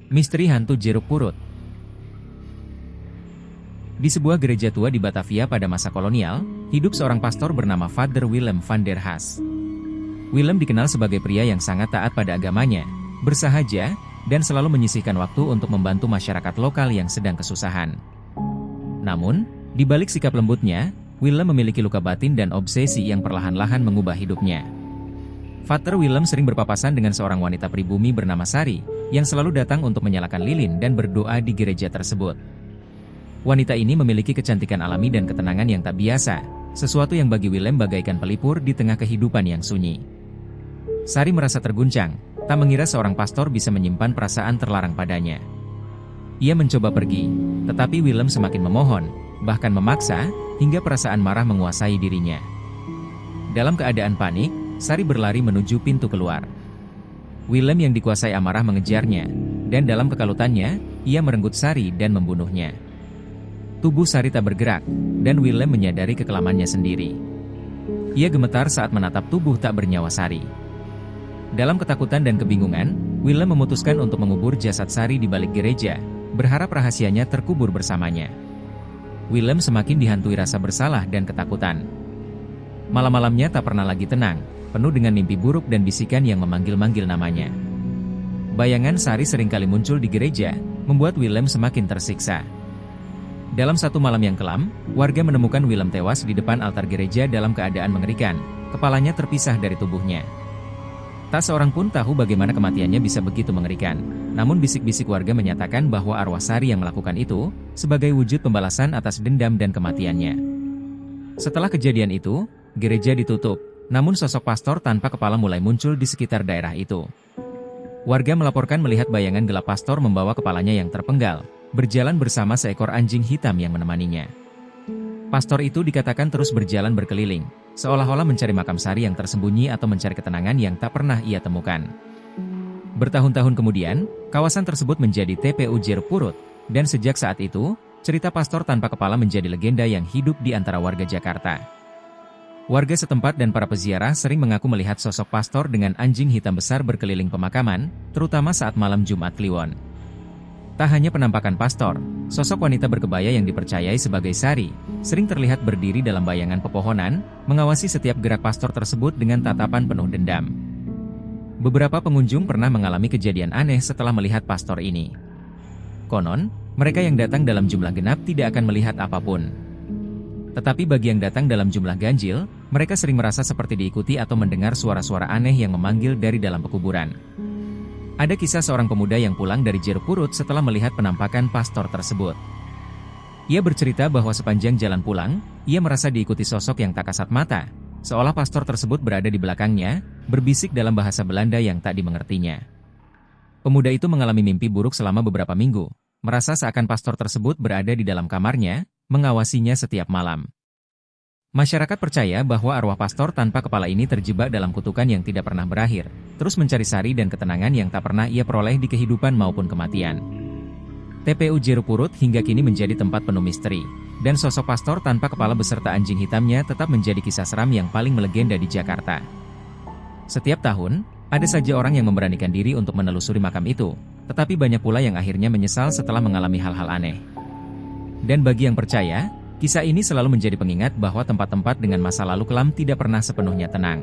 Misteri hantu jeruk purut. Di sebuah gereja tua di Batavia pada masa kolonial, hidup seorang pastor bernama Father Willem van der Haas. Willem dikenal sebagai pria yang sangat taat pada agamanya, bersahaja, dan selalu menyisihkan waktu untuk membantu masyarakat lokal yang sedang kesusahan. Namun, di balik sikap lembutnya, Willem memiliki luka batin dan obsesi yang perlahan-lahan mengubah hidupnya. Father Willem sering berpapasan dengan seorang wanita pribumi bernama Sari, yang selalu datang untuk menyalakan lilin dan berdoa di gereja tersebut. Wanita ini memiliki kecantikan alami dan ketenangan yang tak biasa, sesuatu yang bagi Willem bagaikan pelipur di tengah kehidupan yang sunyi. Sari merasa terguncang, tak mengira seorang pastor bisa menyimpan perasaan terlarang padanya. Ia mencoba pergi, tetapi Willem semakin memohon, bahkan memaksa, hingga perasaan marah menguasai dirinya. Dalam keadaan panik, Sari berlari menuju pintu keluar. Willem yang dikuasai amarah mengejarnya, dan dalam kekalutannya, ia merenggut Sari dan membunuhnya. Tubuh Sari tak bergerak, dan Willem menyadari kekelamannya sendiri. Ia gemetar saat menatap tubuh tak bernyawa Sari. Dalam ketakutan dan kebingungan, Willem memutuskan untuk mengubur jasad Sari di balik gereja, berharap rahasianya terkubur bersamanya. Willem semakin dihantui rasa bersalah dan ketakutan. Malam-malamnya tak pernah lagi tenang, penuh dengan mimpi buruk dan bisikan yang memanggil-manggil namanya. Bayangan Sari seringkali muncul di gereja, membuat Willem semakin tersiksa. Dalam satu malam yang kelam, warga menemukan Willem tewas di depan altar gereja dalam keadaan mengerikan, kepalanya terpisah dari tubuhnya. Tak seorang pun tahu bagaimana kematiannya bisa begitu mengerikan, namun bisik-bisik warga menyatakan bahwa arwah Sari yang melakukan itu, sebagai wujud pembalasan atas dendam dan kematiannya. Setelah kejadian itu, gereja ditutup. Namun sosok pastor tanpa kepala mulai muncul di sekitar daerah itu. Warga melaporkan melihat bayangan gelap pastor membawa kepalanya yang terpenggal, berjalan bersama seekor anjing hitam yang menemaninya. Pastor itu dikatakan terus berjalan berkeliling, seolah-olah mencari makam Sari yang tersembunyi atau mencari ketenangan yang tak pernah ia temukan. Bertahun-tahun kemudian, kawasan tersebut menjadi TPU Jeruk Purut, dan sejak saat itu, cerita pastor tanpa kepala menjadi legenda yang hidup di antara warga Jakarta. Warga setempat dan para peziarah sering mengaku melihat sosok pastor dengan anjing hitam besar berkeliling pemakaman, terutama saat malam Jumat Kliwon. Tak hanya penampakan pastor, sosok wanita berkebaya yang dipercayai sebagai Sari, sering terlihat berdiri dalam bayangan pepohonan, mengawasi setiap gerak pastor tersebut dengan tatapan penuh dendam. Beberapa pengunjung pernah mengalami kejadian aneh setelah melihat pastor ini. Konon, mereka yang datang dalam jumlah genap tidak akan melihat apapun. Tetapi bagi yang datang dalam jumlah ganjil, mereka sering merasa seperti diikuti atau mendengar suara-suara aneh yang memanggil dari dalam pekuburan. Ada kisah seorang pemuda yang pulang dari Jeruk Purut setelah melihat penampakan pastor tersebut. Ia bercerita bahwa sepanjang jalan pulang, ia merasa diikuti sosok yang tak kasat mata, seolah pastor tersebut berada di belakangnya, berbisik dalam bahasa Belanda yang tak dimengertinya. Pemuda itu mengalami mimpi buruk selama beberapa minggu, merasa seakan pastor tersebut berada di dalam kamarnya, mengawasinya setiap malam. Masyarakat percaya bahwa arwah pastor tanpa kepala ini terjebak dalam kutukan yang tidak pernah berakhir, terus mencari sari dan ketenangan yang tak pernah ia peroleh di kehidupan maupun kematian. TPU Jeruk Purut hingga kini menjadi tempat penuh misteri, dan sosok pastor tanpa kepala beserta anjing hitamnya tetap menjadi kisah seram yang paling melegenda di Jakarta. Setiap tahun, ada saja orang yang memberanikan diri untuk menelusuri makam itu, tetapi banyak pula yang akhirnya menyesal setelah mengalami hal-hal aneh. Dan bagi yang percaya, kisah ini selalu menjadi pengingat bahwa tempat-tempat dengan masa lalu kelam tidak pernah sepenuhnya tenang.